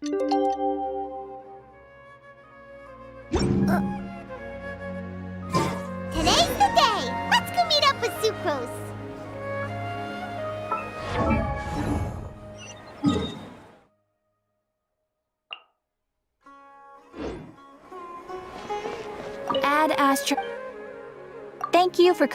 Today's the day! Let's go meet up with Sucrose! Add Astro. Thank you for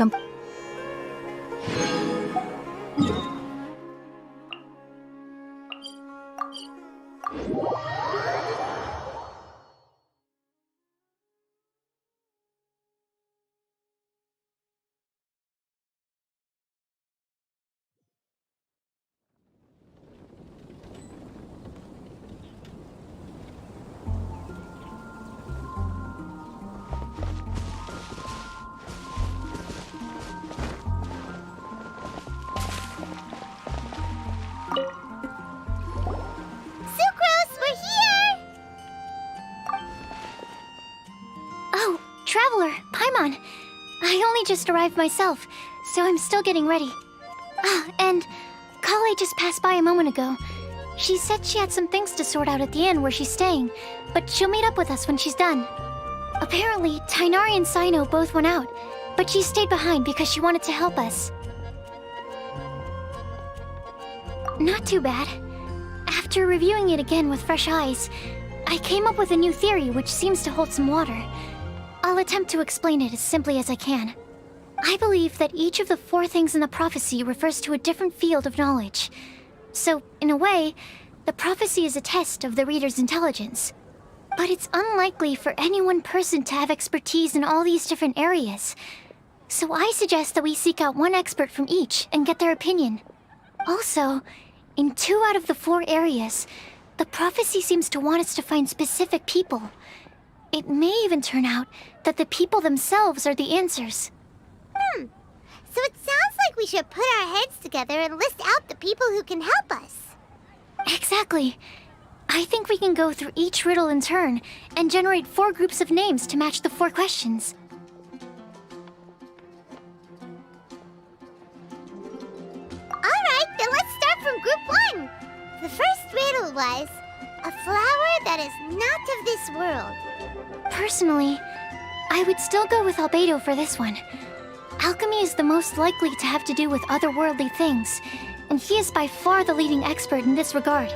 Sucrose, we're here! Oh, Traveler, Paimon. I only just arrived myself, so I'm still getting ready. Ah, and Kale just passed by a moment ago. She said she had some things to sort out at the inn where she's staying, but she'll meet up with us when she's done. Apparently, Tainari and Sino both went out, but she stayed behind because she wanted to help us. Not too bad. After reviewing it again with fresh eyes, I came up with a new theory which seems to hold some water. I'll attempt to explain it as simply as I can. I believe that each of the 4 things in the prophecy refers to a different field of knowledge. So, in a way, the prophecy is a test of the reader's intelligence. But it's unlikely for any one person to have expertise in all these different areas. So I suggest that we seek out one expert from each and get their opinion. Also, in 2 out of the 4 areas, the prophecy seems to want us to find specific people. It may even turn out that the people themselves are the answers. So it sounds like we should put our heads together and list out the people who can help us. Exactly. I think we can go through each riddle in turn and generate 4 groups of names to match the 4 questions. Alright, then let's start from group 1. The first riddle was, a flower that is not of this world. Personally, I would still go with Albedo for this one. Alchemy is the most likely to have to do with otherworldly things, and he is by far the leading expert in this regard.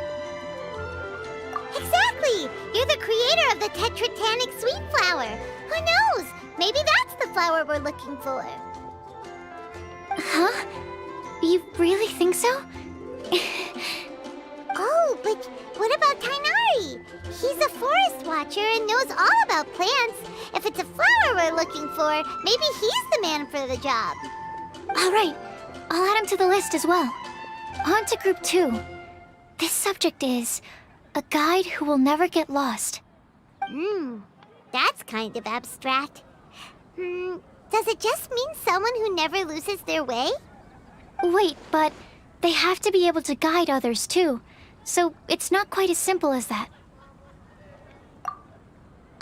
Exactly! You're the creator of the Tetratanic sweet flower. Who knows? Maybe that's the flower we're looking for. Huh? You really think so? Oh, but what about Tainari? He's a forest watcher and knows all about plants. If it's a flower we're looking for, maybe he's the man for the job. Alright, I'll add him to the list as well. On to group 2. This subject is a guide who will never get lost. That's kind of abstract. Does it just mean someone who never loses their way? Wait, but they have to be able to guide others too, so it's not quite as simple as that.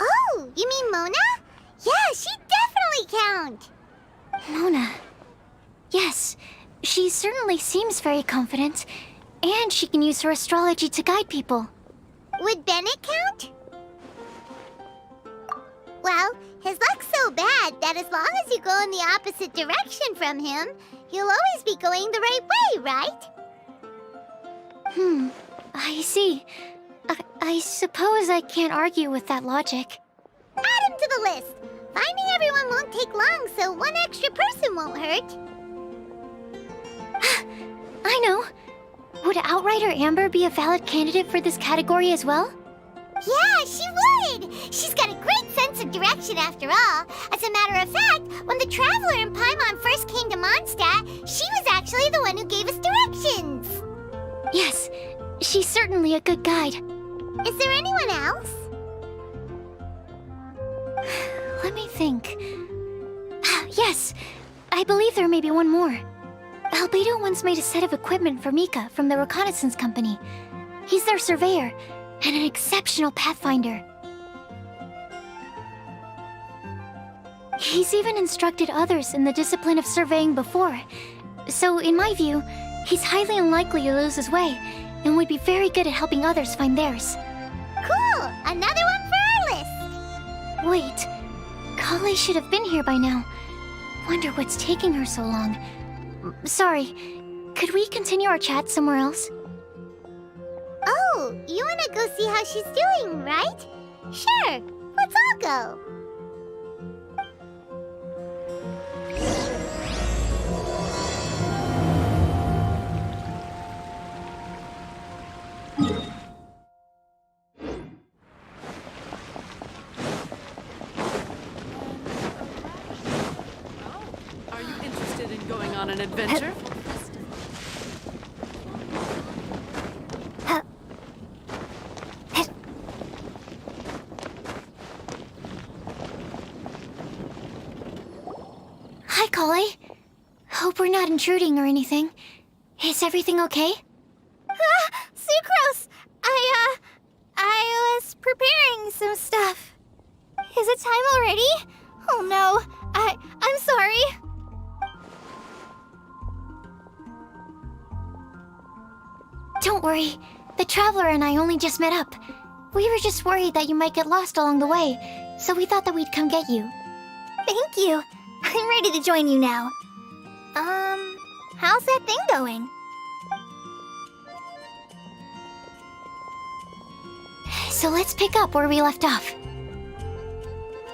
Oh, you mean Mona? Yeah, she definitely count. Mona. Yes, she certainly seems very confident, and she can use her astrology to guide people. Would Bennett count? Well, his luck's so bad that as long as you go in the opposite direction from him, you'll always be going the right way, right? I see. I suppose I can't argue with that logic. Add him to the list. Finding everyone won't take long, so one extra person won't hurt. I know. Would Outrider Amber be a valid candidate for this category as well? Yeah, she would! She's got a great sense of direction after all. As a matter of fact, when the Traveler and Paimon first came to Mondstadt, she was actually the one who gave us directions. Yes, she's certainly a good guide. Is there anyone else? Let me think. Yes, I believe there may be one more. Albedo once made a set of equipment for Mika from the reconnaissance company. He's their surveyor, and an exceptional pathfinder. He's even instructed others in the discipline of surveying before. So, in my view, he's highly unlikely to lose his way, and would be very good at helping others find theirs. Cool! Another one for our list! Wait, Kale should have been here by now. Wonder what's taking her so long. Sorry, could we continue our chat somewhere else? Oh, you wanna go see how she's doing, right? Sure, let's all go. Are you interested in going on an adventure? Hi, Kale. Hope we're not intruding or anything. Is everything okay? Sucrose! I was preparing some stuff. Is it time already? Oh no, I'm sorry. Don't worry. The Traveler and I only just met up. We were just worried that you might get lost along the way, so we thought that we'd come get you. Thank you. I'm ready to join you now. How's that thing going? So let's pick up where we left off.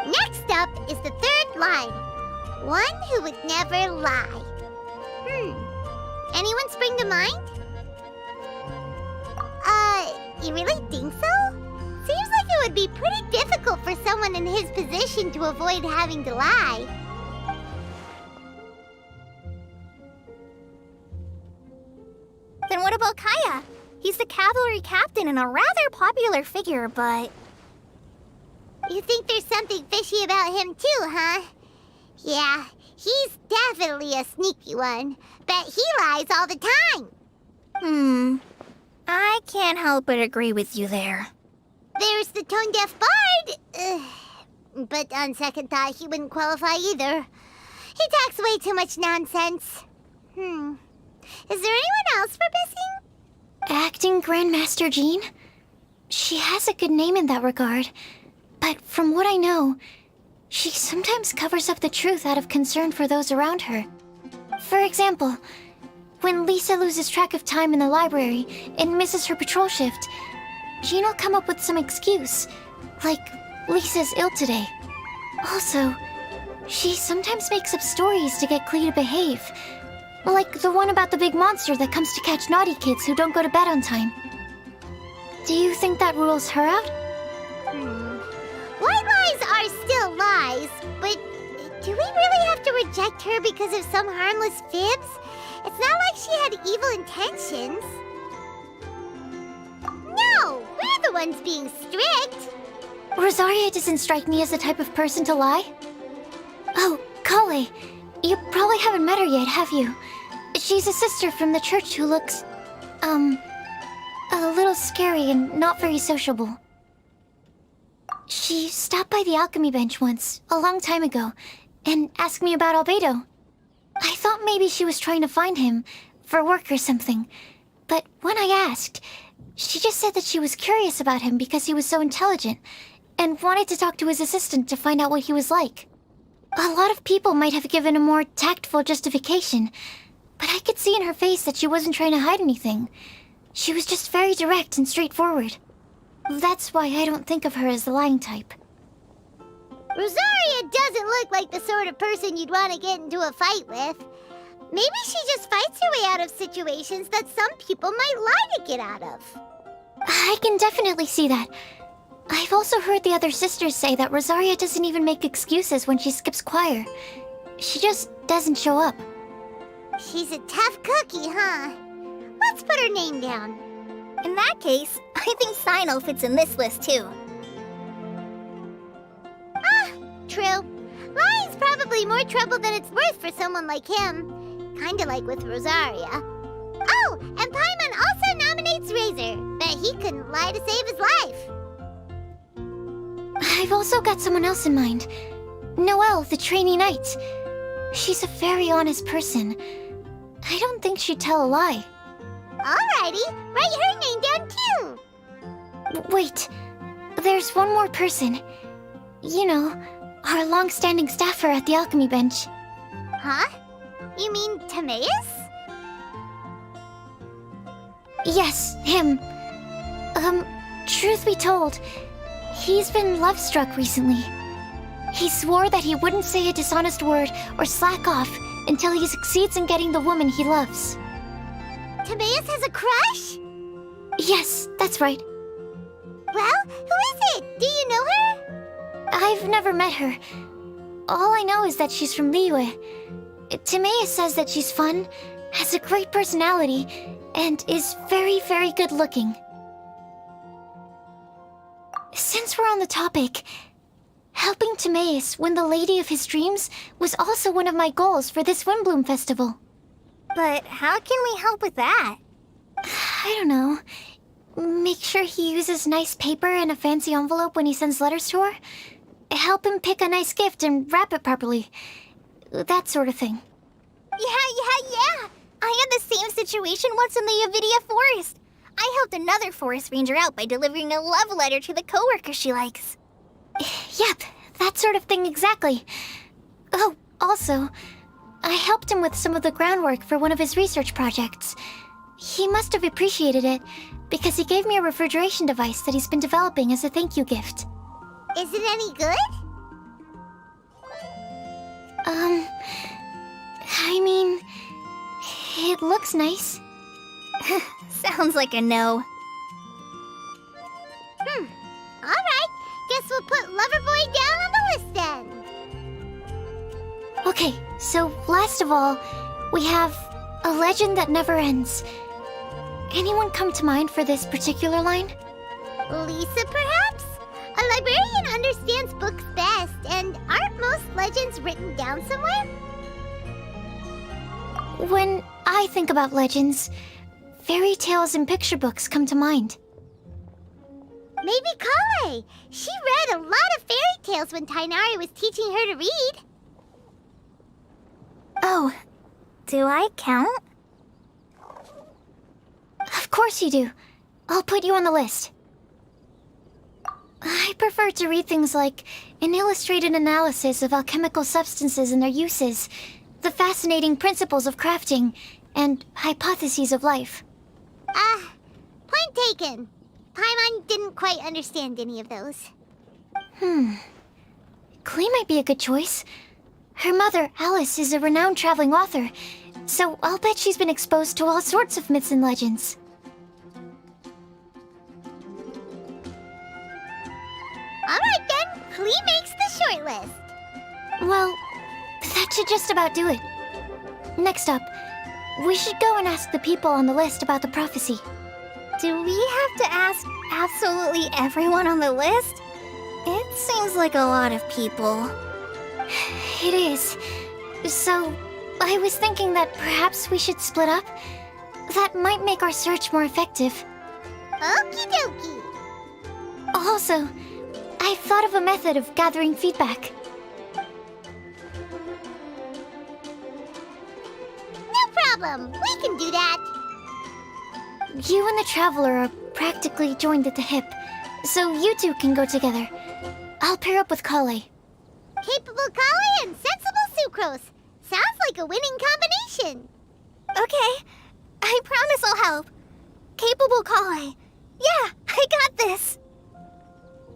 Next up is the third line. One who would never lie. Anyone spring to mind? You really think so? Seems like it would be pretty difficult for someone in his position to avoid having to lie. Then what about Kaya? He's the cavalry captain and a rather popular figure, but... You think there's something fishy about him too, huh? Yeah, he's definitely a sneaky one. Bet he lies all the time. I can't help but agree with you there. There's the tone-deaf bard. But on second thought, he wouldn't qualify either. He talks way too much nonsense. Is there anyone else for missing? Acting Grandmaster Jean? She has a good name in that regard. But from what I know, she sometimes covers up the truth out of concern for those around her. For example, when Lisa loses track of time in the library and misses her patrol shift, Jean will come up with some excuse, like Lisa's ill today. Also, she sometimes makes up stories to get Klee to behave, like the one about the big monster that comes to catch naughty kids who don't go to bed on time. Do you think that rules her out? White lies are still lies, but do we really have to reject her because of some harmless fibs? It's not like she had evil intentions. No, we're the ones being strict. Rosaria doesn't strike me as the type of person to lie. Oh, Kale, you probably haven't met her yet, have you? She's a sister from the church who looks, a little scary and not very sociable. She stopped by the alchemy bench once, a long time ago, and asked me about Albedo. I thought maybe she was trying to find him, for work or something. But when I asked, she just said that she was curious about him because he was so intelligent, and wanted to talk to his assistant to find out what he was like. A lot of people might have given a more tactful justification, but I could see in her face that she wasn't trying to hide anything. She was just very direct and straightforward. That's why I don't think of her as the lying type. Rosaria doesn't look like the sort of person you'd want to get into a fight with. Maybe she just fights her way out of situations that some people might lie to get out of. I can definitely see that. I've also heard the other sisters say that Rosaria doesn't even make excuses when she skips choir. She just doesn't show up. She's a tough cookie, huh? Let's put her name down. In that case, I think Sino fits in this list too. True. Lying's probably more trouble than it's worth for someone like him. Kinda like with Rosaria. Oh, and Paimon also nominates Razor. Bet he couldn't lie to save his life. I've also got someone else in mind. Noelle, the trainee knight. She's a very honest person. I don't think she'd tell a lie. Alrighty, write her name down too. Wait, there's one more person. You know, our long-standing staffer at the alchemy bench. Huh? You mean Timaeus? Yes, him. Truth be told, he's been love-struck recently. He swore that he wouldn't say a dishonest word or slack off until he succeeds in getting the woman he loves. Timaeus has a crush? Yes, that's right. Well, who is it? Do you know her? I've never met her. All I know is that she's from Liyue. Timaeus says that she's fun, has a great personality, and is very, very good looking. Since we're on the topic, helping Timaeus win the lady of his dreams was also one of my goals for this Windblume festival. But how can we help with that? I don't know. Make sure he uses nice paper and a fancy envelope when he sends letters to her. Help him pick a nice gift and wrap it properly. That sort of thing. Yeah. I had the same situation once in the Avidia Forest. I helped another forest ranger out by delivering a love letter to the coworker she likes. Yep, that sort of thing exactly. Oh, also, I helped him with some of the groundwork for one of his research projects. He must have appreciated it, because he gave me a refrigeration device that he's been developing as a thank you gift. Is it any good? I mean, it looks nice. Sounds like a no. Alright, guess we'll put Loverboy down on the list then. Okay, so last of all, we have a legend that never ends. Anyone come to mind for this particular line? Lisa, perhaps? A librarian understands books best, and aren't most legends written down somewhere? When I think about legends, fairy tales and picture books come to mind. Maybe Kale. She read a lot of fairy tales when Tainari was teaching her to read. Oh, Do I count? of course you do. I'll put you on the list. I prefer to read things like an illustrated analysis of alchemical substances and their uses, the fascinating principles of crafting, and hypotheses of life. Point taken. Paimon didn't quite understand any of those. Klee might be a good choice. Her mother, Alice, is a renowned traveling author, so I'll bet she's been exposed to all sorts of myths and legends. Alright then, Klee makes the short list. Well, that should just about do it. Next up, we should go and ask the people on the list about the prophecy. Do we have to ask absolutely everyone on the list? It seems like a lot of people. It is. So, I was thinking that perhaps we should split up. That might make our search more effective. Okie dokie. Also, I've thought of a method of gathering feedback. No problem. We can do that. You and the Traveler are practically joined at the hip, so you two can go together. I'll pair up with Kale. Capable Kale and sensible Sucrose. Sounds like a winning combination. Okay. I promise I'll help. Capable Kale. Yeah, I got this.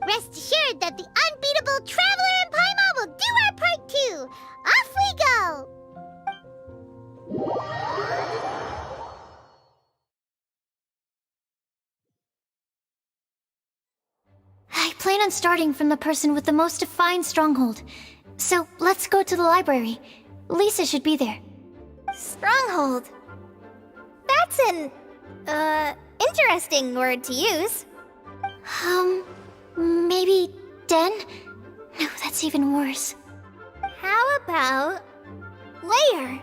Rest assured that the unbeatable Traveler and Paimon will do our part too. Off we go. I plan on starting from the person with the most defined stronghold. So let's go to the library. Lisa should be there. Stronghold. That's an, interesting word to use. Maybe den? No, that's even worse. How about layer?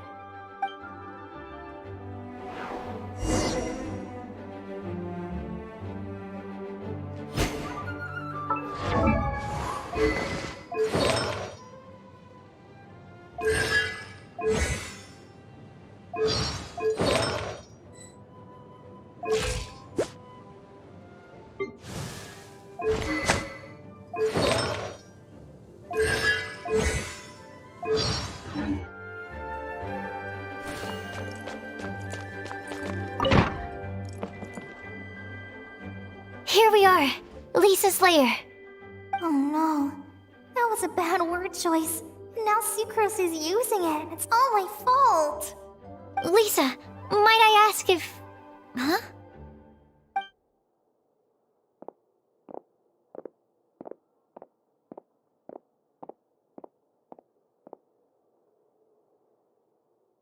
Here we are, Lisa's lair. Oh no. That was a bad word choice. Now Sucrose is using it. It's all my fault. Lisa, might I ask if... Huh?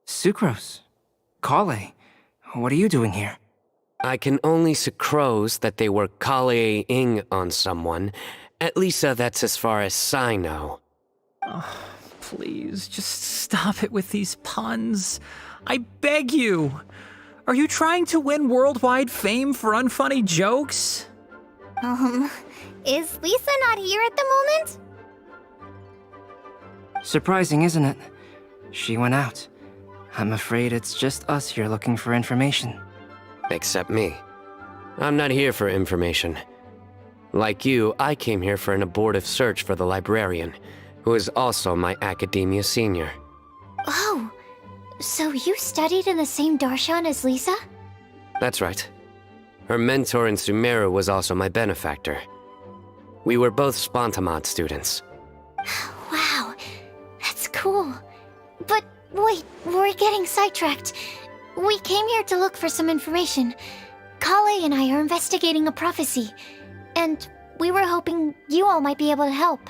Sucrose. Kale. What are you doing here? I can only sucrose that they were Kale-ing on someone. At least that's as far as I know. Please, just stop it with these puns. I beg you. Are you trying to win worldwide fame for unfunny jokes? Is Lisa not here at the moment? Surprising, isn't it? She went out. I'm afraid it's just us here looking for information. Except me. I'm not here for information. Like you, I came here for an abortive search for the librarian, who is also my academia senior. Oh, so you studied in the same darshan as Lisa? That's right. Her mentor in Sumeru was also my benefactor. We were both Spontamod students. Wow, that's cool. But wait, we're getting sidetracked. We came here to look for some information. Kale and I are investigating a prophecy, and we were hoping you all might be able to help.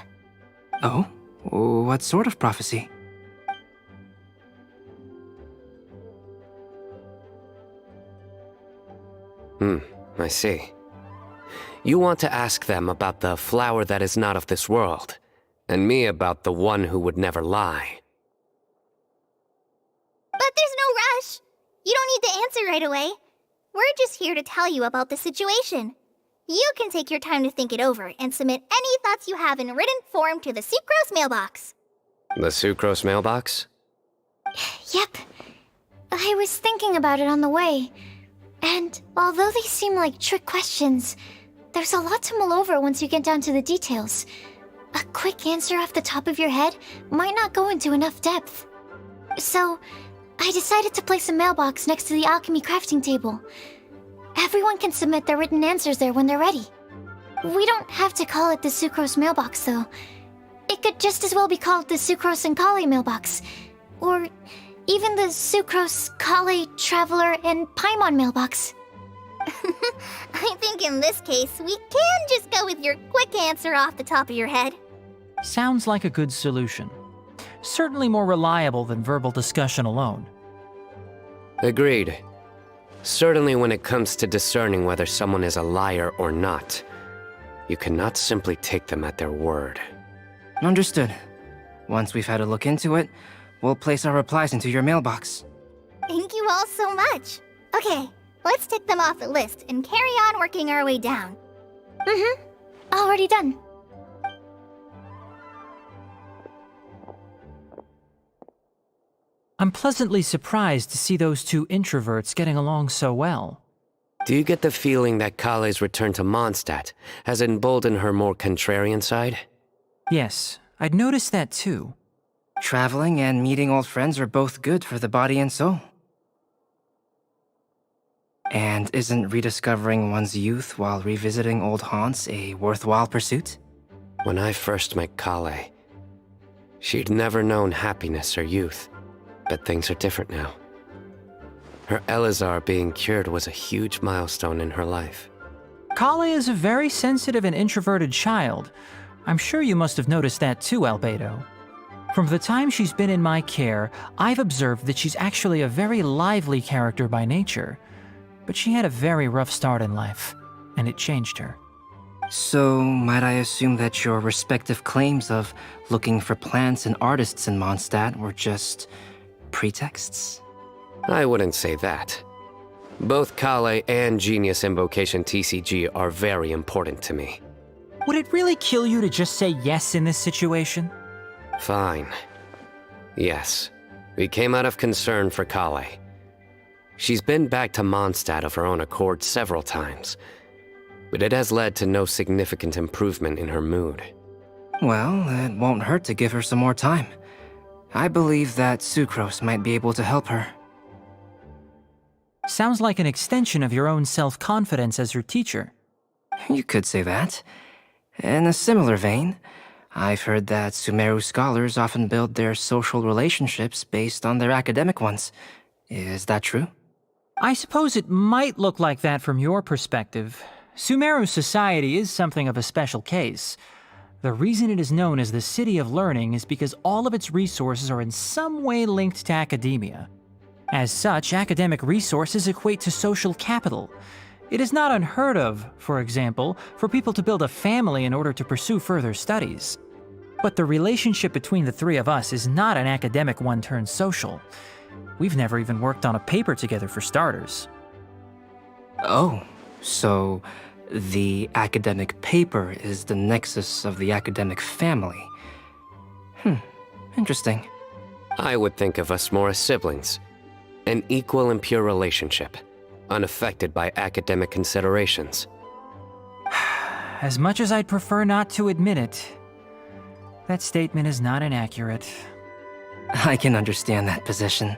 Oh? What sort of prophecy? I see. You want to ask them about the flower that is not of this world, and me about the one who would never lie. But there's no rush. You don't need to answer right away. We're just here to tell you about the situation. You can take your time to think it over and submit any thoughts you have in written form to the Sucrose mailbox. The Sucrose mailbox? Yep. I was thinking about it on the way. And although they seem like trick questions, there's a lot to mull over once you get down to the details. A quick answer off the top of your head might not go into enough depth. So, I decided to place a mailbox next to the alchemy crafting table. Everyone can submit their written answers there when they're ready. We don't have to call it the Sucrose mailbox, though. It could just as well be called the Sucrose and Kale mailbox. Or even the Sucrose, Kale, Traveler, and Paimon mailbox. I think in this case, we can just go with your quick answer off the top of your head. Sounds like a good solution. Certainly more reliable than verbal discussion alone. Agreed. Certainly when it comes to discerning whether someone is a liar or not, you cannot simply take them at their word. Understood. Once we've had a look into it, we'll place our replies into your mailbox. Thank you all so much. Okay, let's tick them off the list and carry on working our way down. Already done. I'm pleasantly surprised to see those two introverts getting along so well. Do you get the feeling that Kale's return to Mondstadt has emboldened her more contrarian side? Yes, I'd noticed that too. Traveling and meeting old friends are both good for the body and soul. And isn't rediscovering one's youth while revisiting old haunts a worthwhile pursuit? When I first met Kale, she'd never known happiness or youth, but things are different now. Her Elazar being cured was a huge milestone in her life. Kale is a very sensitive and introverted child. I'm sure you must have noticed that too, Albedo. From the time she's been in my care, I've observed that she's actually a very lively character by nature. But she had a very rough start in life, and it changed her. So, might I assume that your respective claims of looking for plants and artists in Mondstadt were just pretexts? I wouldn't say that. Both Kale and Genius Invocation TCG are very important to me. Would it really kill you to just say yes in this situation? Fine. Yes, we came out of concern for Kale. She's been back to Mondstadt of her own accord several times, but it has led to no significant improvement in her mood. Well, it won't hurt to give her some more time. I believe that Sucrose might be able to help her. Sounds like an extension of your own self-confidence as her teacher. You could say that. In a similar vein, I've heard that Sumeru scholars often build their social relationships based on their academic ones. Is that true? I suppose it might look like that from your perspective. Sumeru society is something of a special case. The reason it is known as the City of Learning is because all of its resources are in some way linked to academia. As such, academic resources equate to social capital. It is not unheard of, for example, for people to build a family in order to pursue further studies. But the relationship between the three of us is not an academic one turned social. We've never even worked on a paper together for starters. Oh, so the academic paper is the nexus of the academic family. Interesting. I would think of us more as siblings. An equal and pure relationship, unaffected by academic considerations. As much as I'd prefer not to admit it, that statement is not inaccurate. I can understand that position.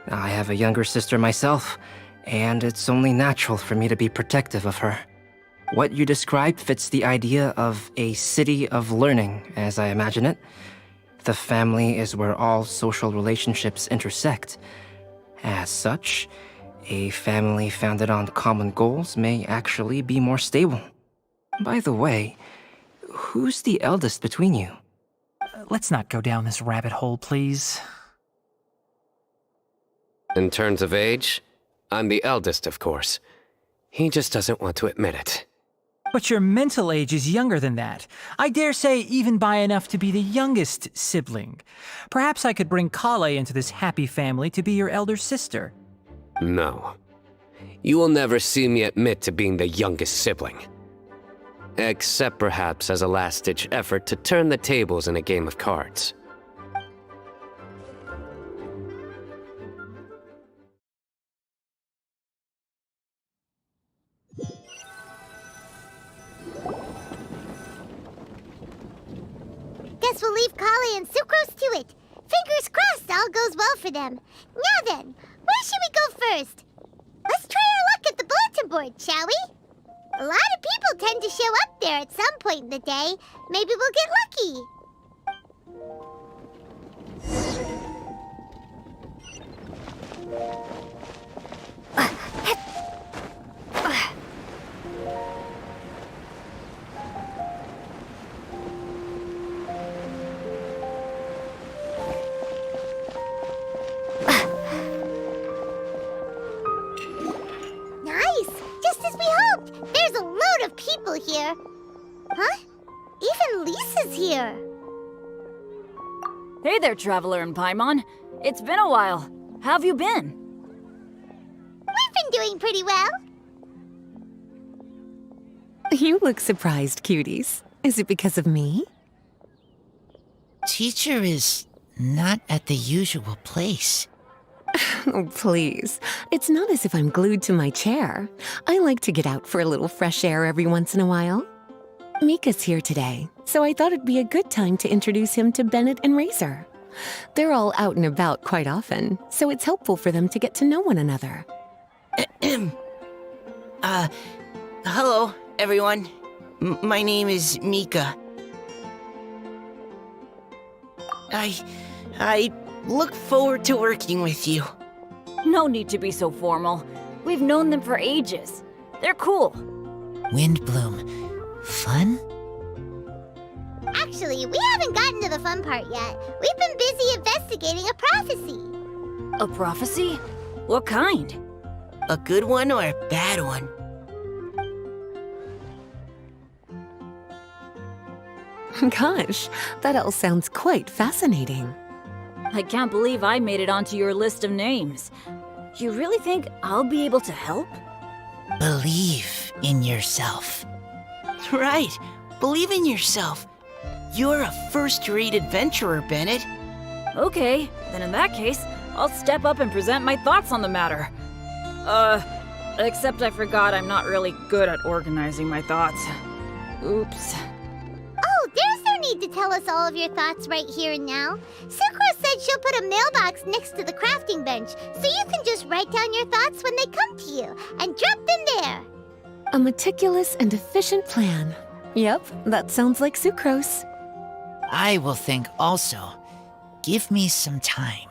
I have a younger sister myself, and it's only natural for me to be protective of her. What you described fits the idea of a city of learning, as I imagine it. The family is where all social relationships intersect. As such, a family founded on common goals may actually be more stable. By the way, who's the eldest between you? Let's not go down this rabbit hole, please. In terms of age, I'm the eldest, of course. He just doesn't want to admit it. But your mental age is younger than that. I dare say even by enough to be the youngest sibling. Perhaps I could bring Kale into this happy family to be your elder sister. No. You will never see me admit to being the youngest sibling. Except perhaps as a last-ditch effort to turn the tables in a game of cards. Guess we'll leave Kali and Sucrose to it. Fingers crossed all goes well for them. Now then, where should we go first? Let's try our luck at the bulletin board, shall we? A lot of people tend to show up there at some point in the day. Maybe we'll get lucky. There's a load of people here. Huh? Even Lisa's here. Hey there, Traveler in Paimon. It's been a while. How have you been? We've been doing pretty well. You look surprised, cuties. Is it because of me? Teacher is not at the usual place. Oh, please. It's not as if I'm glued to my chair. I like to get out for a little fresh air every once in a while. Mika's here today, so I thought it'd be a good time to introduce him to Bennett and Razor. They're all out and about quite often, so it's helpful for them to get to know one another. Hello, everyone. My name is Mika. I look forward to working with you. No need to be so formal. We've known them for ages. They're cool. Windblume. Fun? Actually, we haven't gotten to the fun part yet. We've been busy investigating a prophecy. A prophecy? What kind? A good one or a bad one? Gosh, that all sounds quite fascinating. I can't believe I made it onto your list of names. You really think I'll be able to help? Believe in yourself. Right. Believe in yourself. You're a first-rate adventurer, Bennett. Okay, then in that case, I'll step up and present my thoughts on the matter. Except I forgot I'm not really good at organizing my thoughts. Oops. Oh, there's no need to tell us all of your thoughts right here and now. Sucrose said she'll put a mailbox next to the crafting bench, so you can just write down your thoughts when they come to you, and drop them there. A meticulous and efficient plan. Yep, that sounds like sucrose. I will think also. Give me some time.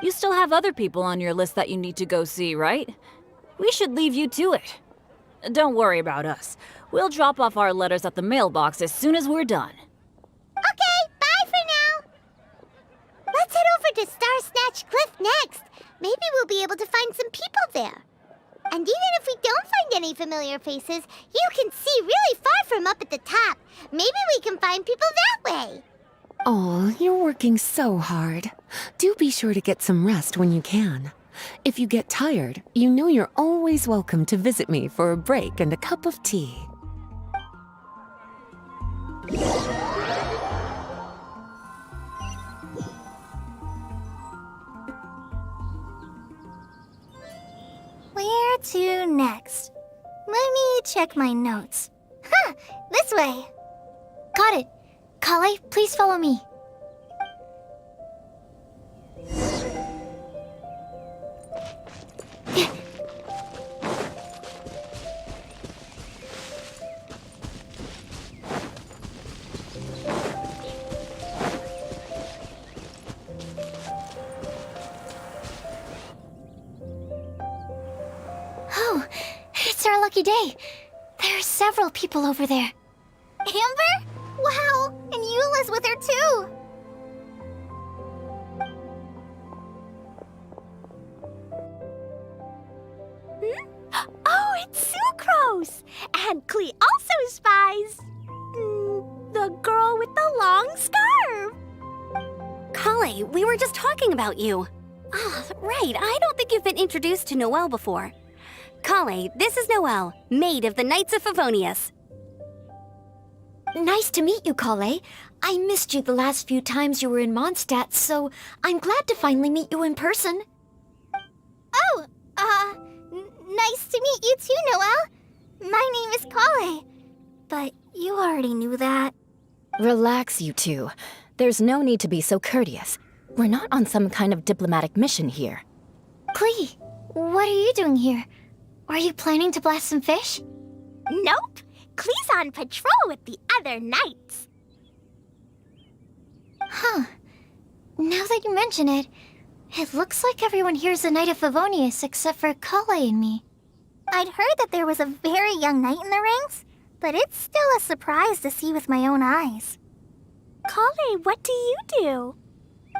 You still have other people on your list that you need to go see, right? We should leave you to it. Don't worry about us. We'll drop off our letters at the mailbox as soon as we're done. Okay, bye for now. Let's head over to Star Snatch Cliff next. Maybe we'll be able to find some people there. And even if we don't find any familiar faces, you can see really far from up at the top. Maybe we can find people that way. Oh, you're working so hard. Do be sure to get some rest when you can. If you get tired, you know you're always welcome to visit me for a break and a cup of tea. Where to next? Let me check my notes. Huh, this way. Got it. Kale, please follow me. Oh, it's our lucky day. There are several people over there. Amber? Wow, and Eula's with her too. Oh, it's Sucrose! And Klee also spies the girl with the long scarf. Kale, we were just talking about you. Ah, right, I don't think you've been introduced to Noelle before. Kale, this is Noelle, maid of the Knights of Favonius. Nice to meet you, Kale. I missed you the last few times you were in Mondstadt, so I'm glad to finally meet you in person. Oh, nice to meet you too, Noelle. My name is Kale. But you already knew that. Relax, you two. There's no need to be so courteous. We're not on some kind of diplomatic mission here. Klee, what are you doing here? Are you planning to blast some fish? Nope. Klee's on patrol with the other knights. Huh. Now that you mention it, it looks like everyone here's a Knight of Favonius except for Kale and me. I'd heard that there was a very young knight in the ranks, but it's still a surprise to see with my own eyes. Kale, what do you do?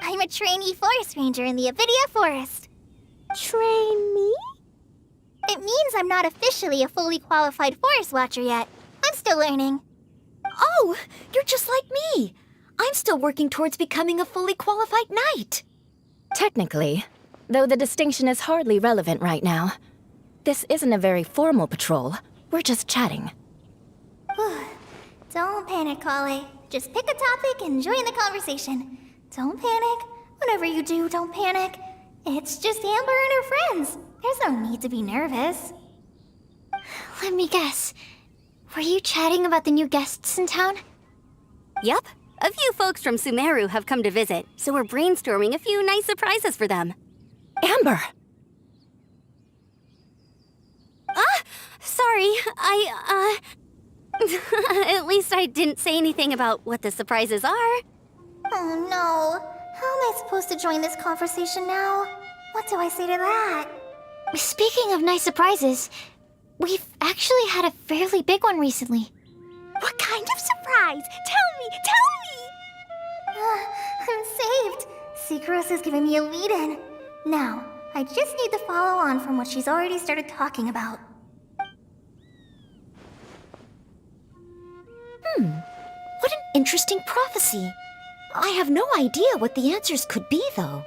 I'm a trainee forest ranger in the Avidia Forest. Trainee? It means I'm not officially a fully qualified forest watcher yet. I'm still learning. Oh, you're just like me. I'm still working towards becoming a fully qualified knight. Technically, though the distinction is hardly relevant right now. This isn't a very formal patrol. We're just chatting. Don't panic, Kale. Just pick a topic and join the conversation. Don't panic. Whatever you do, don't panic. It's just Amber and her friends. There's no need to be nervous. Let me guess. Were you chatting about the new guests in town? Yup, a few folks from Sumeru have come to visit, so we're brainstorming a few nice surprises for them. Amber! Sorry, at least I didn't say anything about what the surprises are. Oh no. How am I supposed to join this conversation now? What do I say to that? Speaking of nice surprises, we've actually had a fairly big one recently. What kind of surprise? Tell me! I'm saved. Sucrose is giving me a lead-in. Now, I just need to follow on from what she's already started talking about. What an interesting prophecy. I have no idea what the answers could be, though.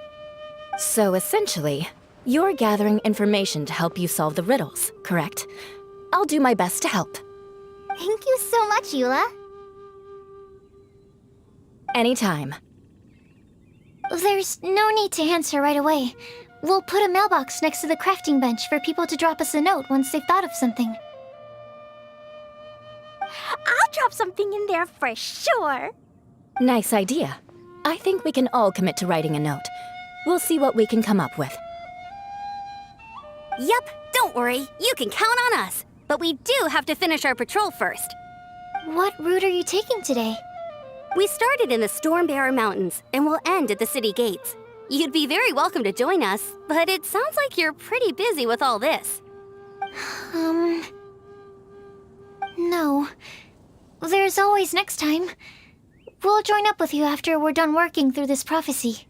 So essentially, you're gathering information to help you solve the riddles, correct? I'll do my best to help. Thank you so much, Eula. Anytime. There's no need to answer right away. We'll put a mailbox next to the crafting bench for people to drop us a note once they've thought of something. I'll drop something in there for sure. Nice idea. I think we can all commit to writing a note. We'll see what we can come up with. Yup, don't worry, you can count on us. but we do have to finish our patrol first. What route are you taking today? We started in the Stormbearer Mountains and will end at the city gates. You'd be very welcome to join us, but it sounds like you're pretty busy with all this. No. There's always next time. We'll join up with you after we're done working through this prophecy.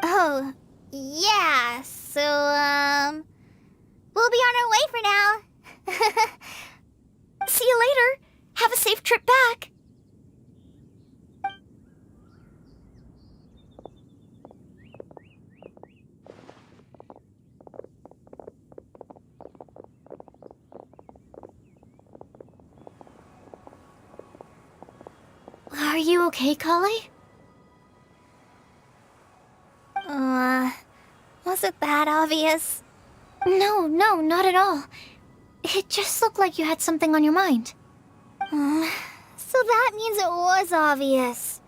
Oh, yeah, so, we'll be on our way for now. See you later. Have a safe trip back. Are you okay, Kali? Was it that obvious? No, not at all. It just looked like you had something on your mind. So that means it was obvious.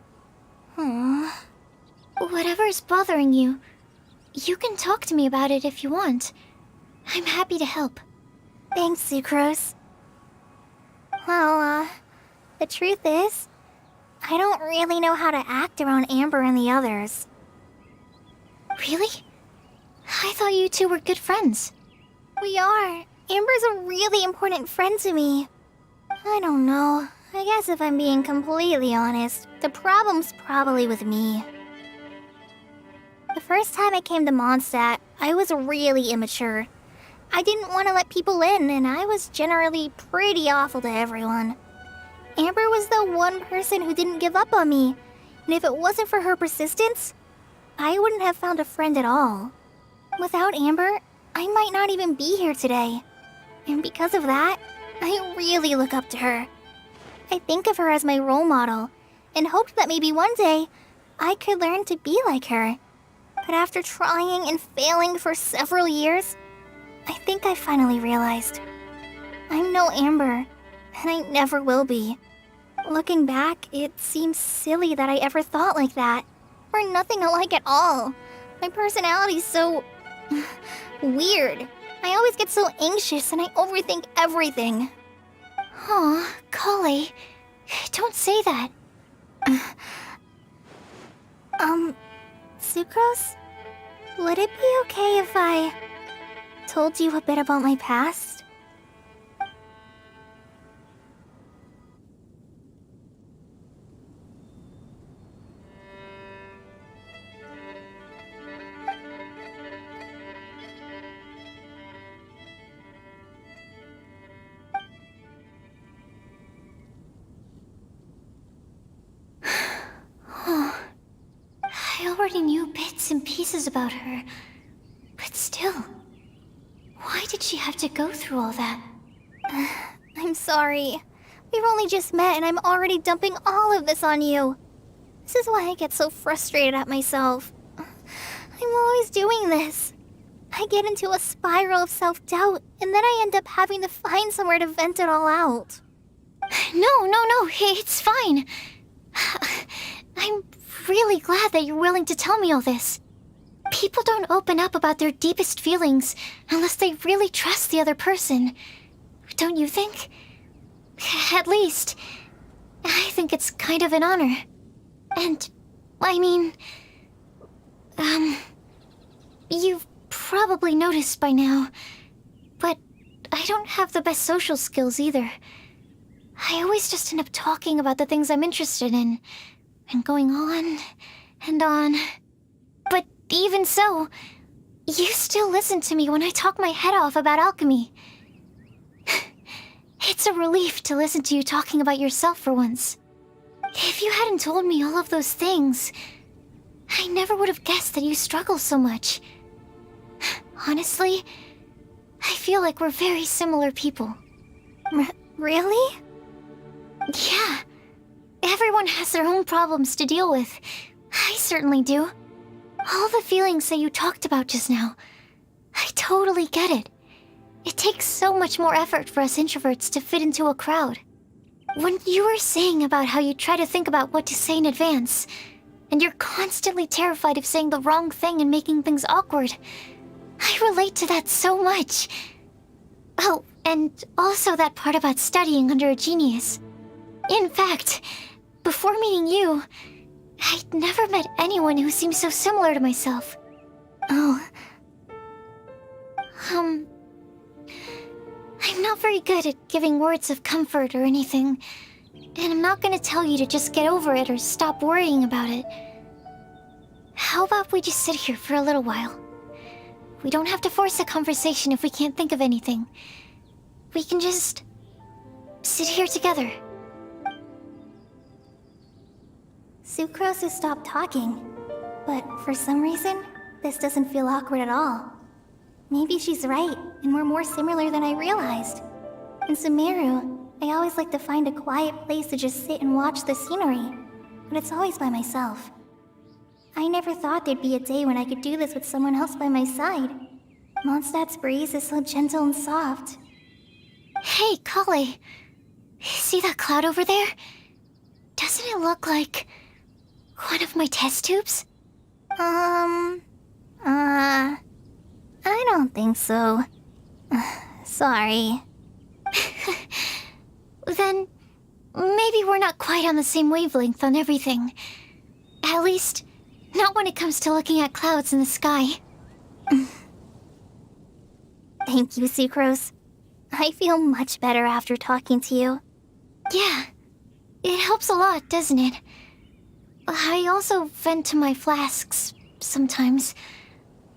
Whatever's bothering you, you can talk to me about it if you want. I'm happy to help. Thanks, Sucrose. Well, the truth is, I don't really know how to act around Amber and the others. Really? I thought you two were good friends. We are. Amber's a really important friend to me. I don't know. I guess if I'm being completely honest, the problem's probably with me. The first time I came to Mondstadt, I was really immature. I didn't want to let people in, and I was generally pretty awful to everyone. Amber was the one person who didn't give up on me, and if it wasn't for her persistence, I wouldn't have found a friend at all. Without Amber, I might not even be here today. And because of that, I really look up to her. I think of her as my role model, and hoped that maybe one day, I could learn to be like her. But after trying and failing for several years, I think I finally realized. I'm no Amber, and I never will be. Looking back, it seems silly that I ever thought like that. We're nothing alike at all. My personality's so... weird. I always get so anxious and I overthink everything. Aw, Kali, don't say that. Sucrose? Would it be okay if I told you a bit about my past? I already knew bits and pieces about her, but still, why did she have to go through all that? I'm sorry. We've only just met and I'm already dumping all of this on you. This is why I get so frustrated at myself. I'm always doing this. I get into a spiral of self-doubt, and then I end up having to find somewhere to vent it all out. No, it's fine. I'm really glad that you're willing to tell me all this. People don't open up about their deepest feelings unless they really trust the other person. Don't you think? At least, I think it's kind of an honor. And, I mean... you've probably noticed by now, but I don't have the best social skills either. I always just end up talking about the things I'm interested in, and going on and on. But even so, you still listen to me when I talk my head off about alchemy. It's a relief to listen to you talking about yourself for once. If you hadn't told me all of those things, I never would have guessed that you struggle so much. Honestly, I feel like we're very similar people. Really? Yeah. Everyone has their own problems to deal with. I certainly do. All the feelings that you talked about just now, I totally get it. It takes so much more effort for us introverts to fit into a crowd. When you were saying about how you try to think about what to say in advance, and you're constantly terrified of saying the wrong thing and making things awkward, I relate to that so much. Oh, and also that part about studying under a genius. In fact, before meeting you, I'd never met anyone who seemed so similar to myself. Oh. I'm not very good at giving words of comfort or anything, and I'm not gonna tell you to just get over it or stop worrying about it. How about we just sit here for a little while? We don't have to force a conversation if we can't think of anything. We can just sit here together. Sucrose has stopped talking, but for some reason, this doesn't feel awkward at all. Maybe she's right, and we're more similar than I realized. In Sumeru, I always like to find a quiet place to just sit and watch the scenery, but it's always by myself. I never thought there'd be a day when I could do this with someone else by my side. Mondstadt's breeze is so gentle and soft. Hey, Kale. See that cloud over there? Doesn't it look like one of my test tubes? I don't think so. Sorry. Then maybe we're not quite on the same wavelength on everything. At least, not when it comes to looking at clouds in the sky. Thank you, Sucrose. I feel much better after talking to you. Yeah, it helps a lot, doesn't it? I also vent to my flasks sometimes.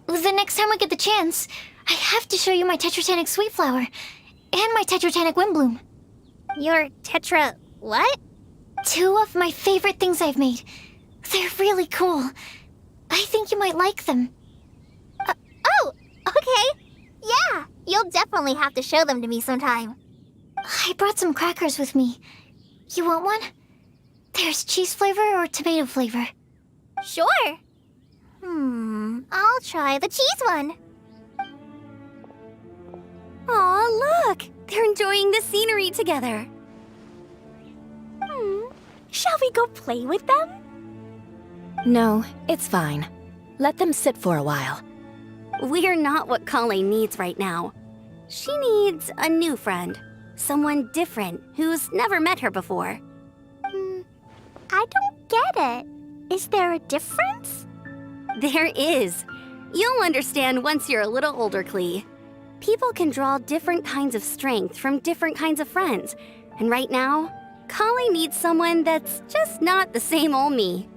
The next time I get the chance, I have to show you my Tetratanic Sweet Flower and my Tetratanic Windblume. Your Tetra... what? 2 of my favorite things I've made. They're really cool. I think you might like them. Oh, okay. Yeah, you'll definitely have to show them to me sometime. I brought some crackers with me. You want one? There's cheese flavor or tomato flavor. Sure. I'll try the cheese one. Aw, look! They're enjoying the scenery together. Shall we go play with them? No, it's fine. Let them sit for a while. We're not what Colleen needs right now. She needs a new friend. Someone different who's never met her before. I don't get it. Is there a difference? There is. You'll understand once you're a little older, Klee. People can draw different kinds of strength from different kinds of friends. And right now, Colleen needs someone that's just not the same old me.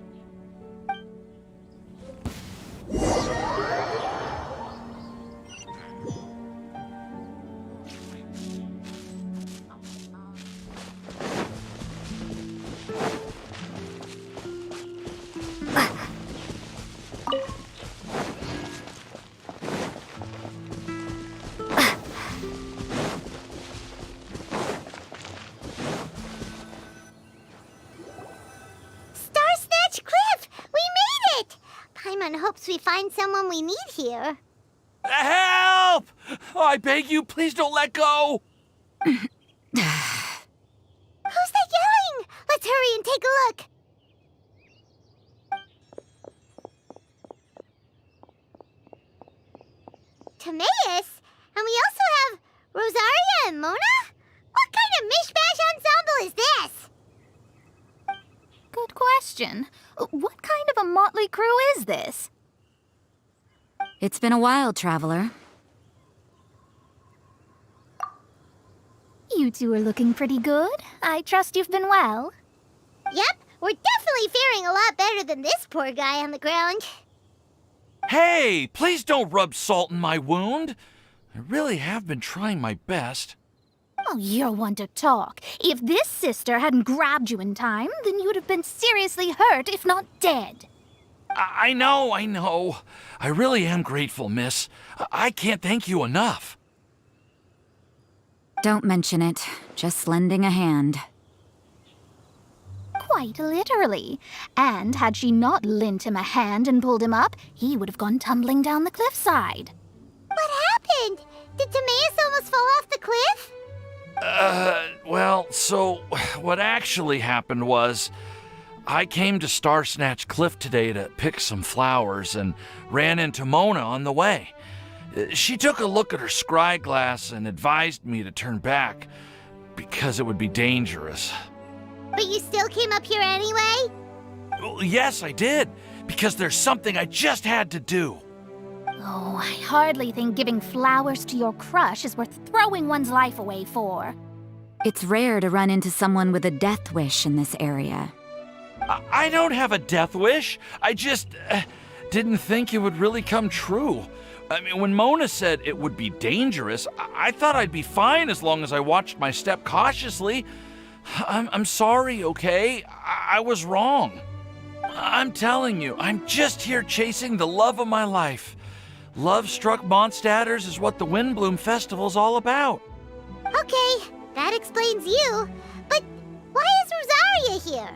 Hopes we find someone we need here. Help! I beg you, please don't let go! Who's that yelling? Let's hurry and take a look. Timaeus? And we also have Rosaria and Mona? What kind of mishmash ensemble is this? Good question. What kind of a motley crew is this? It's been a while, Traveler. You two are looking pretty good. I trust you've been well. Yep, we're definitely faring a lot better than this poor guy on the ground. Hey, please don't rub salt in my wound. I really have been trying my best. Oh, you're one to talk. If this sister hadn't grabbed you in time, then you'd have been seriously hurt, if not dead. I know. I really am grateful, miss. I can't thank you enough. Don't mention it. Just lending a hand. Quite literally. And had she not lent him a hand and pulled him up, he would have gone tumbling down the cliffside. What happened? Did Timaeus almost fall off the cliff? Well, so what actually happened was I came to Star Snatch Cliff today to pick some flowers and ran into Mona on the way. She took a look at her scry glass and advised me to turn back because it would be dangerous. But you still came up here anyway? Well, yes, I did, because there's something I just had to do. Oh, I hardly think giving flowers to your crush is worth throwing one's life away for. It's rare to run into someone with a death wish in this area. I don't have a death wish. I just didn't think it would really come true. I mean, when Mona said it would be dangerous, I thought I'd be fine as long as I watched my step cautiously. I'm sorry, okay? I was wrong. I'm telling you, I'm just here chasing the love of my life. Love-struck Mondstadters is what the Windblume Festival's all about. Okay, that explains you. But why is Rosaria here?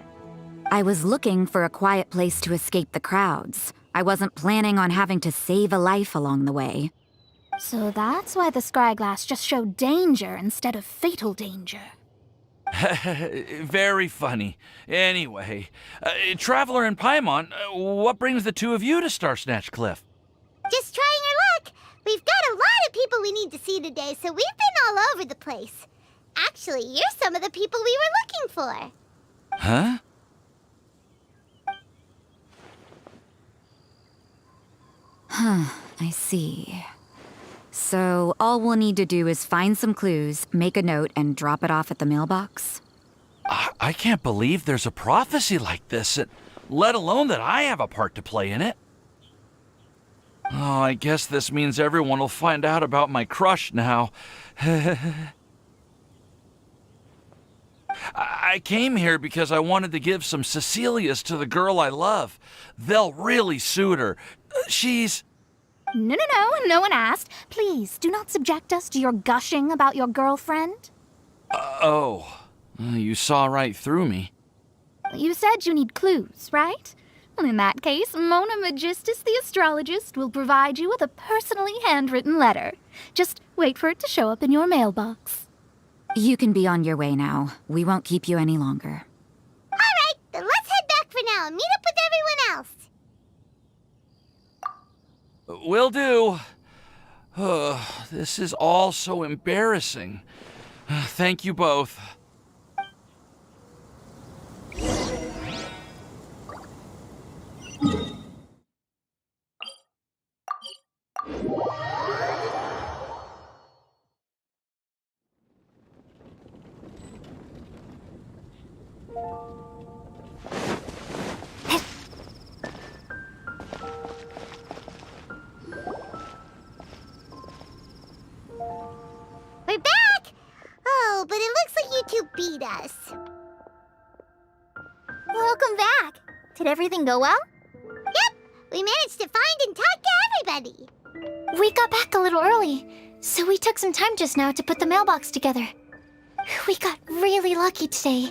I was looking for a quiet place to escape the crowds. I wasn't planning on having to save a life along the way. So that's why the scryglass just showed danger instead of fatal danger. Very funny. Anyway, Traveler and Paimon, what brings the two of you to Starsnatch Cliff? Just trying our luck. We've got a lot of people we need to see today, so we've been all over the place. Actually, you're some of the people we were looking for. Huh? I see. So all we'll need to do is find some clues, make a note, and drop it off at the mailbox? I can't believe there's a prophecy like this, let alone that I have a part to play in it. Oh, I guess this means everyone will find out about my crush now. I came here because I wanted to give some Cecilias to the girl I love. They'll really suit her. She's... No one asked. Please, do not subject us to your gushing about your girlfriend. You saw right through me. You said you need clues, right? Well, in that case, Mona Magistus the astrologist will provide you with a personally handwritten letter. Just wait for it to show up in your mailbox. You can be on your way now. We won't keep you any longer. All right, then let's head back for now and meet up with everyone else. Will do. This is all so embarrassing. Thank you both. We're back! Oh, but it looks like you two beat us. Welcome back. Did everything go well? Yep, we managed to find and talk to everybody. We got back a little early, so we took some time just now to put the mailbox together. We got really lucky today.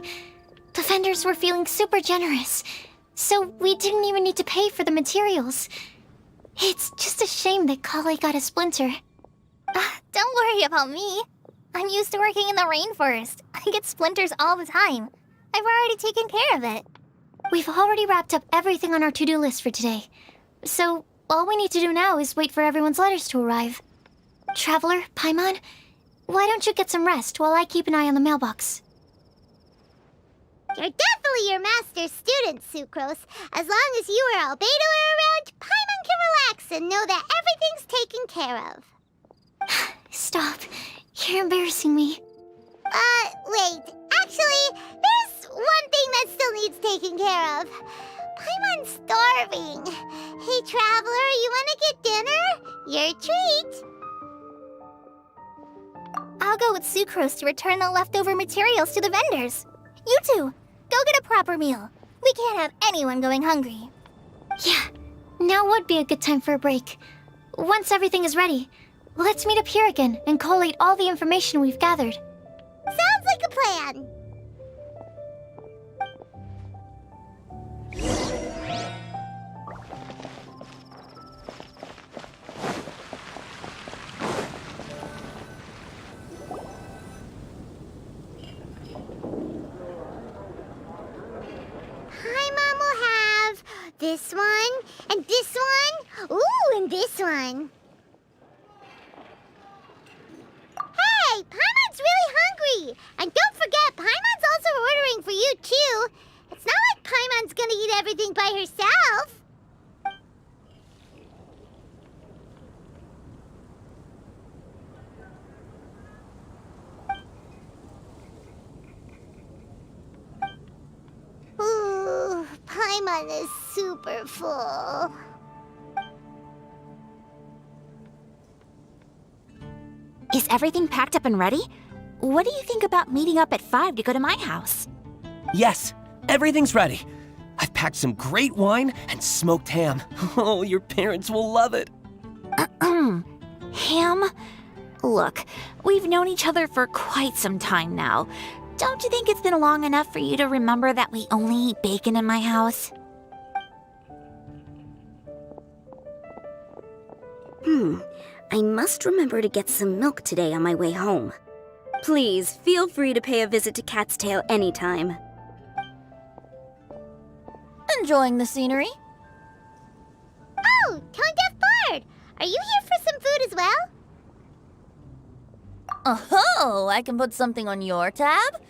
The vendors were feeling super generous, so we didn't even need to pay for the materials. It's just a shame that Kale got a splinter. Don't worry about me. I'm used to working in the rainforest. I get splinters all the time. I've already taken care of it. We've already wrapped up everything on our to-do list for today. So, all we need to do now is wait for everyone's letters to arrive. Traveler, Paimon, why don't you get some rest while I keep an eye on the mailbox? You're definitely your master's student, Sucrose. As long as you or Albedo are around, Paimon can relax and know that everything's taken care of. Stop. You're embarrassing me. Wait. Actually, there's one thing that still needs taking care of. Paimon's starving. Hey, Traveler, you wanna get dinner? Your treat. I'll go with Sucrose to return the leftover materials to the vendors. You two, go get a proper meal. We can't have anyone going hungry. Yeah, now would be a good time for a break. Once everything is ready, let's meet up here again and collate all the information we've gathered. Sounds like a plan. Paimon will have this one, and this one, ooh, and this one. gonna eat everything by herself. Ooh, Paimon is super full. Is everything packed up and ready? What do you think about meeting up at 5 to go to my house? Yes, everything's ready. I've packed some great wine and smoked ham. Oh, your parents will love it. Ham? Look, we've known each other for quite some time now. Don't you think it's been long enough for you to remember that we only eat bacon in my house? I must remember to get some milk today on my way home. Please, feel free to pay a visit to Cat's Tail anytime. Enjoying the scenery? Oh, Tone Deaf Bard! Are you here for some food as well? Oh, I can put something on your tab?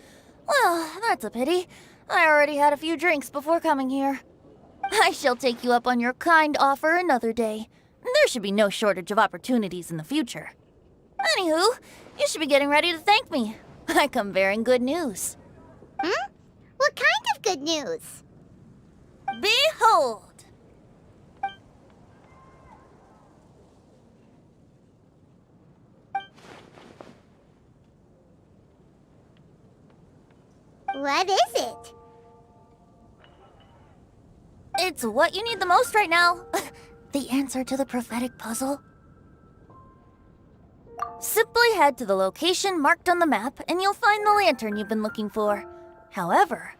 Well, that's a pity. I already had a few drinks before coming here. I shall take you up on your kind offer another day. There should be no shortage of opportunities in the future. Anywho, you should be getting ready to thank me. I come bearing good news. What kind of good news? Behold! What is it? It's what you need the most right now. The answer to the prophetic puzzle. Simply head to the location marked on the map and you'll find the lantern you've been looking for. However,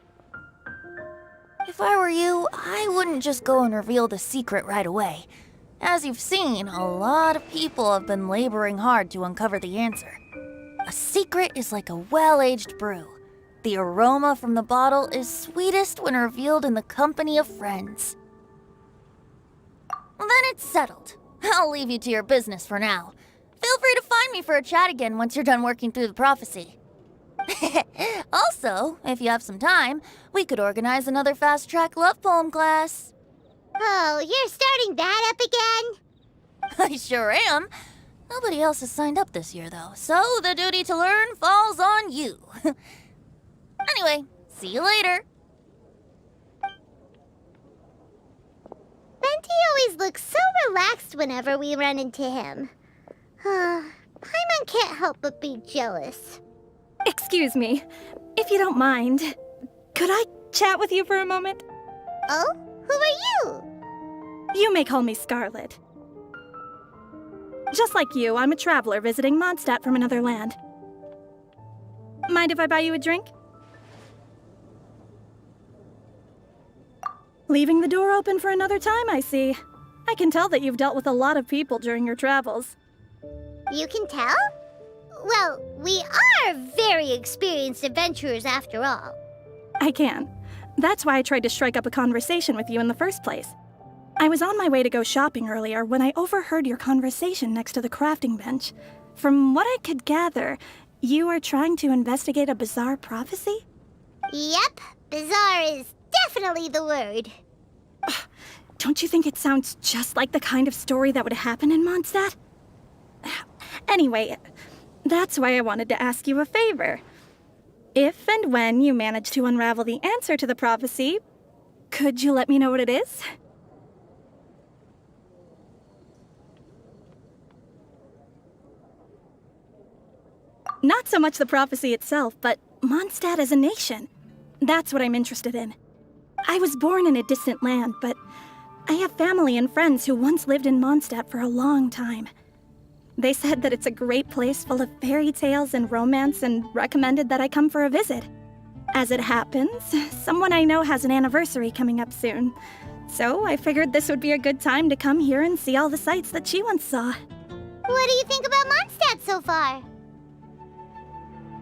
if I were you, I wouldn't just go and reveal the secret right away. As you've seen, a lot of people have been laboring hard to uncover the answer. A secret is like a well-aged brew. The aroma from the bottle is sweetest when revealed in the company of friends. Then it's settled. I'll leave you to your business for now. Feel free to find me for a chat again once you're done working through the prophecy. Also, if you have some time, we could organize another fast-track love poem class. Oh, you're starting that up again? I sure am. Nobody else has signed up this year, though, so the duty to learn falls on you. Anyway, see you later. Venti always looks so relaxed whenever we run into him. Paimon can't help but be jealous. Excuse me, if you don't mind, could I chat with you for a moment? Oh? Who are you? You may call me Scarlet. Just like you, I'm a traveler visiting Mondstadt from another land. Mind if I buy you a drink? Leaving the door open for another time, I see. I can tell that you've dealt with a lot of people during your travels. You can tell? Well, we are very experienced adventurers after all. I can. That's why I tried to strike up a conversation with you in the first place. I was on my way to go shopping earlier when I overheard your conversation next to the crafting bench. From what I could gather, you are trying to investigate a bizarre prophecy? Yep, bizarre is definitely the word. Don't you think it sounds just like the kind of story that would happen in Mondstadt? Anyway, that's why I wanted to ask you a favor. If and when you manage to unravel the answer to the prophecy, could you let me know what it is? Not so much the prophecy itself, but Mondstadt as a nation. That's what I'm interested in. I was born in a distant land, but I have family and friends who once lived in Mondstadt for a long time. They said that it's a great place full of fairy tales and romance and recommended that I come for a visit. As it happens, someone I know has an anniversary coming up soon. So I figured this would be a good time to come here and see all the sights that she once saw. What do you think about Mondstadt so far?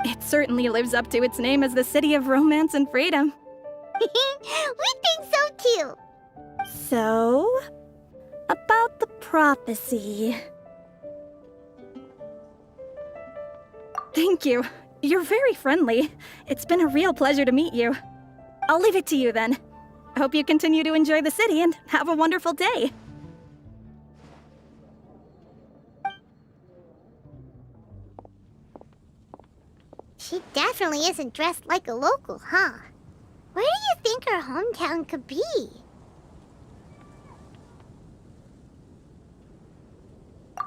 It certainly lives up to its name as the city of romance and freedom. We think so too. So, about the prophecy. Thank you. You're very friendly. It's been a real pleasure to meet you. I'll leave it to you then. Hope you continue to enjoy the city and have a wonderful day. She definitely isn't dressed like a local, huh? Where do you think her hometown could be?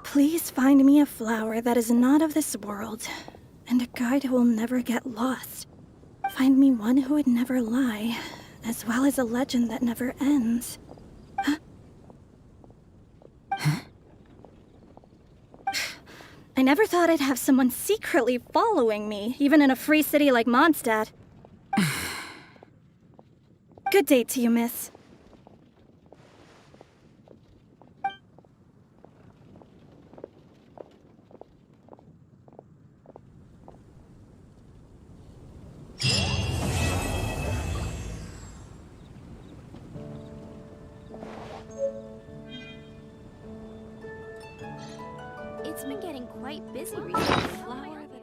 Please find me a flower that is not of this world, and a guide who will never get lost. Find me one who would never lie, as well as a legend that never ends. I never thought I'd have someone secretly following me, even in a free city like Mondstadt. Good day to you, miss. It's been getting quite busy recently. Flower that...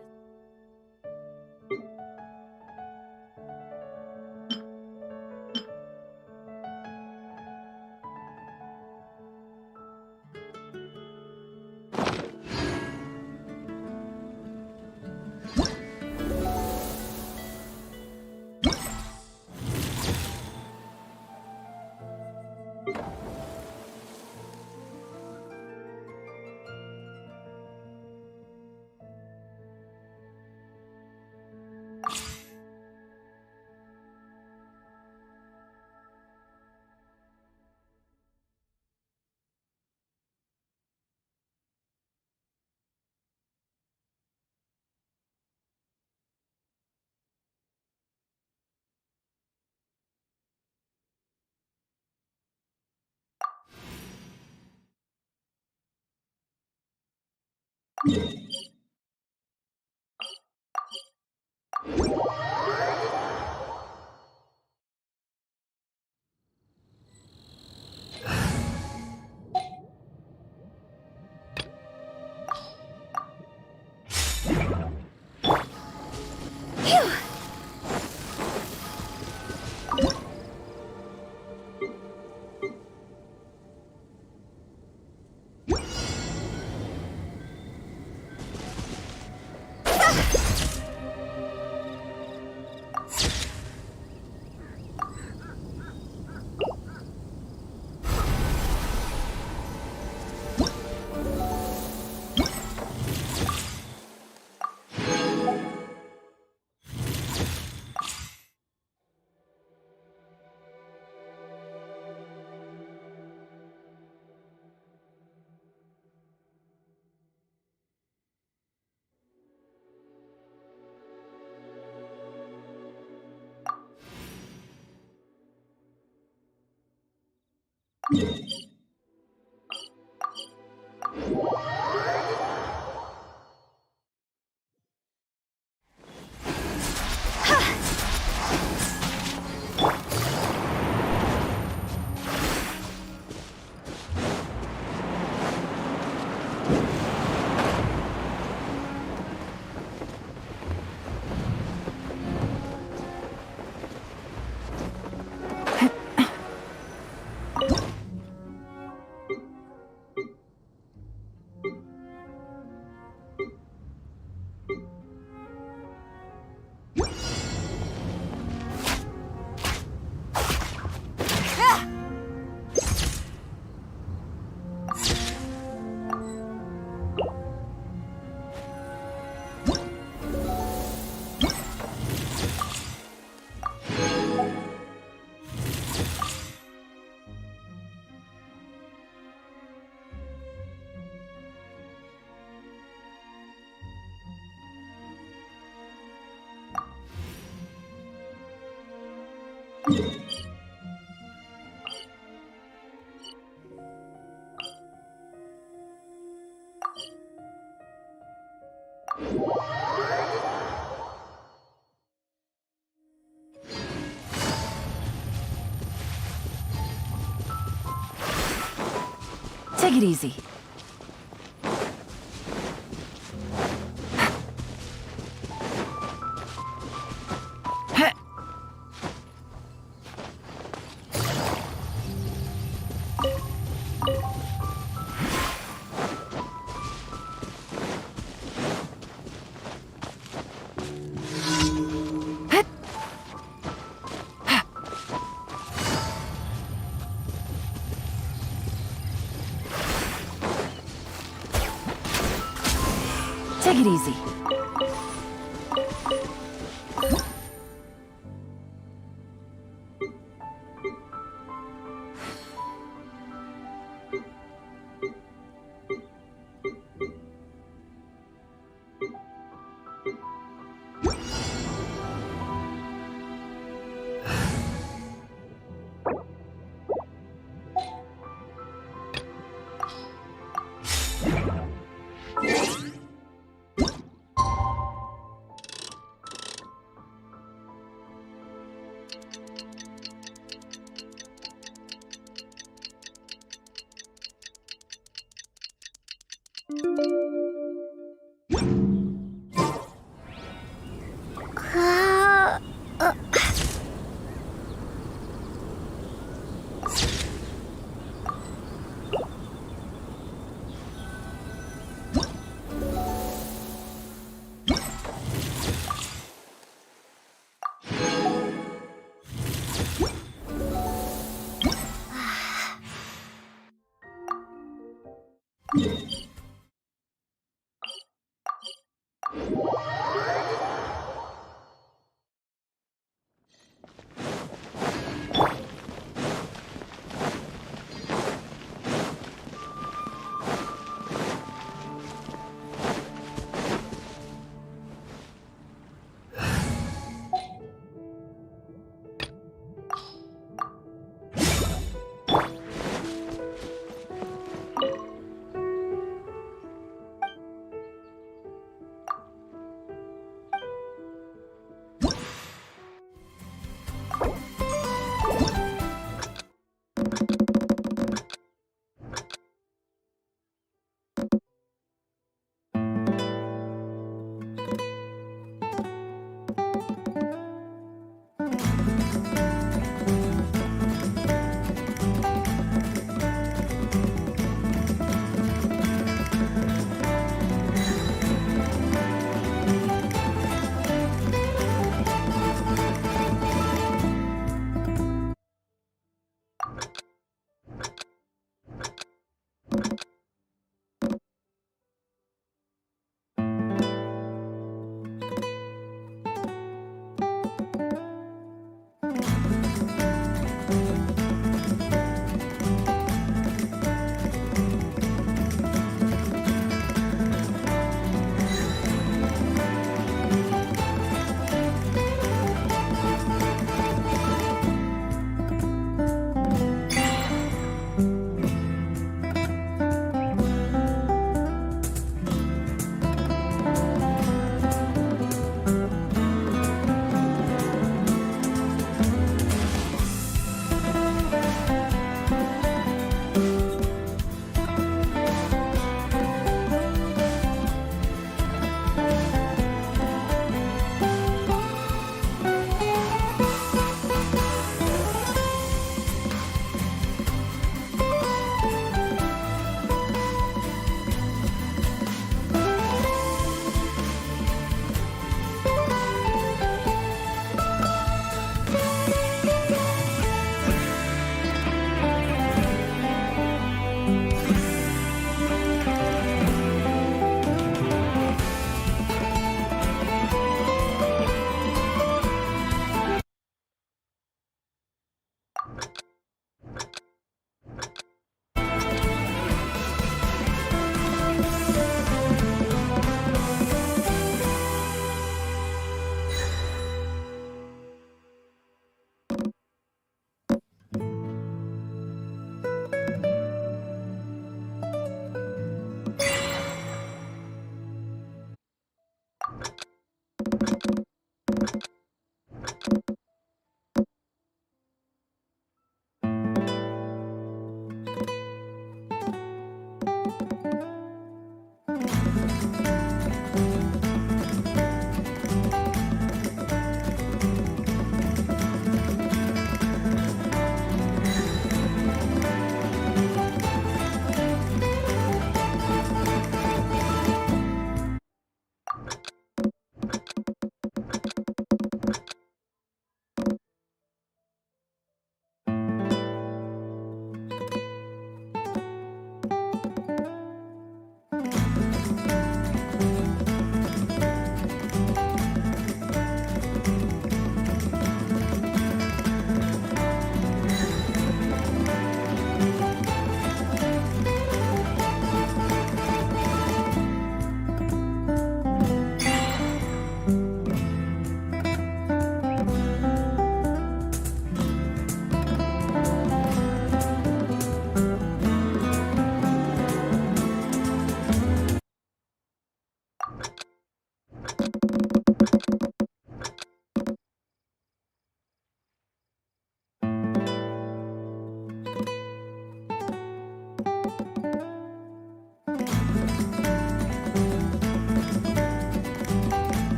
Take it easy. Take it easy.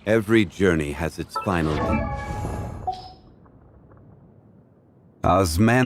Every journey has its final. Osman.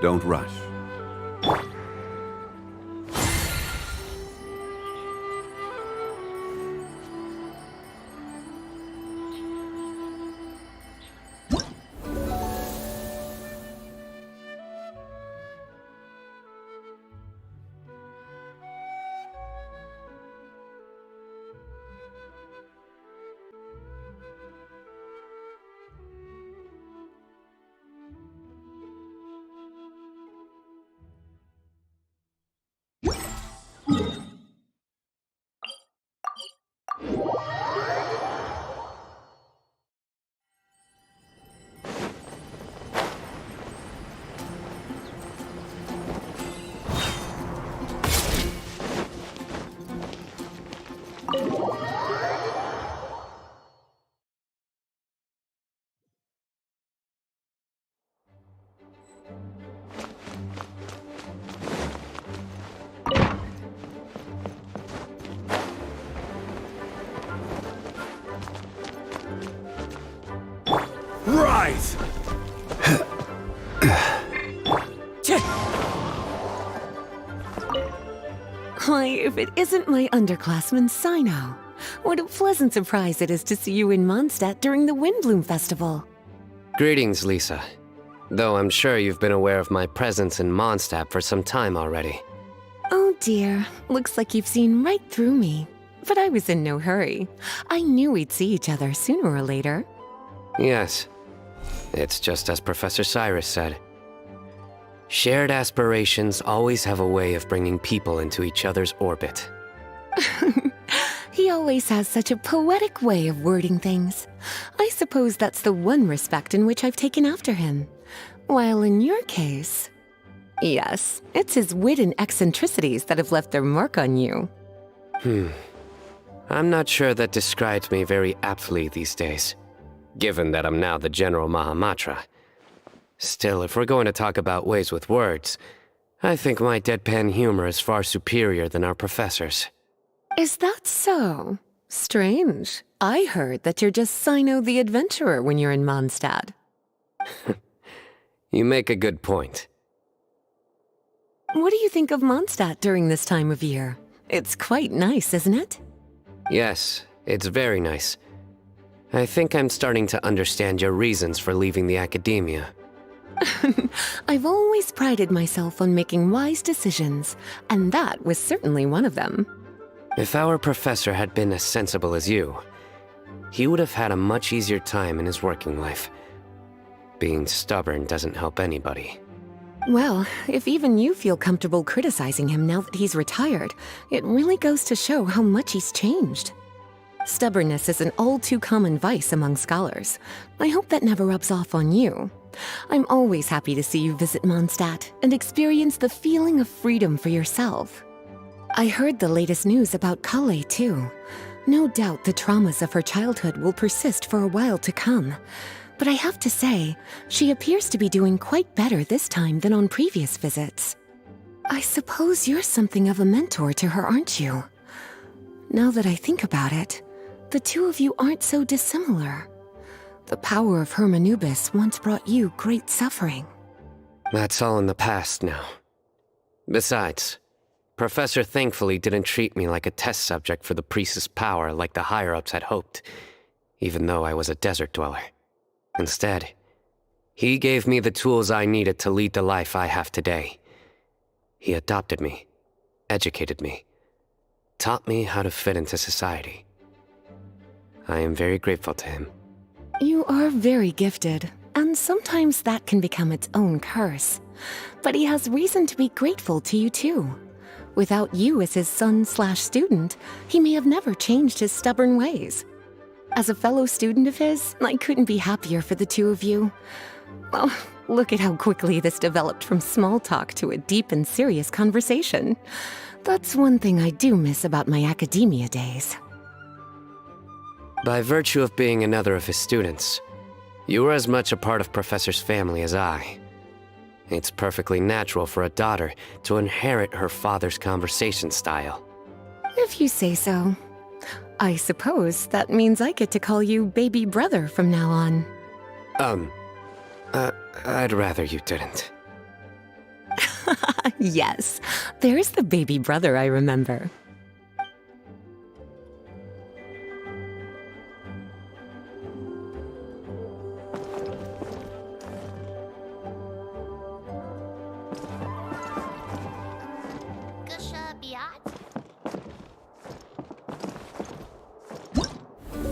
Don't rush. Rise! Why, if it isn't my underclassman, Sino. What a pleasant surprise it is to see you in Mondstadt during the Windblume Festival. Greetings, Lisa. Though I'm sure you've been aware of my presence in Mondstadt for some time already. Oh dear, looks like you've seen right through me. But I was in no hurry. I knew we'd see each other sooner or later. Yes. It's just as Professor Cyrus said. Shared aspirations always have a way of bringing people into each other's orbit. He always has such a poetic way of wording things. I suppose that's the one respect in which I've taken after him. While in your case... Yes, it's his wit and eccentricities that have left their mark on you. I'm not sure that describes me very aptly these days, given that I'm now the General Mahamatra. Still, if we're going to talk about ways with words, I think my deadpan humor is far superior than our professor's. Is that so? Strange. I heard that you're just Sino the Adventurer when you're in Mondstadt. You make a good point. What do you think of Mondstadt during this time of year? It's quite nice, isn't it? Yes, it's very nice. I think I'm starting to understand your reasons for leaving the academia. I've always prided myself on making wise decisions, and that was certainly one of them. If our professor had been as sensible as you, he would have had a much easier time in his working life. Being stubborn doesn't help anybody. Well, if even you feel comfortable criticizing him now that he's retired, it really goes to show how much he's changed. Stubbornness is an all-too-common vice among scholars. I hope that never rubs off on you. I'm always happy to see you visit Mondstadt and experience the feeling of freedom for yourself. I heard the latest news about Kale, too. No doubt the traumas of her childhood will persist for a while to come. But I have to say, she appears to be doing quite better this time than on previous visits. I suppose you're something of a mentor to her, aren't you? Now that I think about it, the two of you aren't so dissimilar. The power of Hermanubis once brought you great suffering. That's all in the past now. Besides, Professor thankfully didn't treat me like a test subject for the priestess power like the higher-ups had hoped, even though I was a desert dweller. Instead, he gave me the tools I needed to lead the life I have today. He adopted me, educated me, taught me how to fit into society. I am very grateful to him. You are very gifted, and sometimes that can become its own curse. But he has reason to be grateful to you too. Without you as his son/student, he may have never changed his stubborn ways. As a fellow student of his, I couldn't be happier for the two of you. Well, look at how quickly this developed from small talk to a deep and serious conversation. That's one thing I do miss about my academia days. By virtue of being another of his students, you are as much a part of Professor's family as I. It's perfectly natural for a daughter to inherit her father's conversation style. If you say so. I suppose that means I get to call you baby brother from now on. I'd rather you didn't. Yes, there's the baby brother I remember.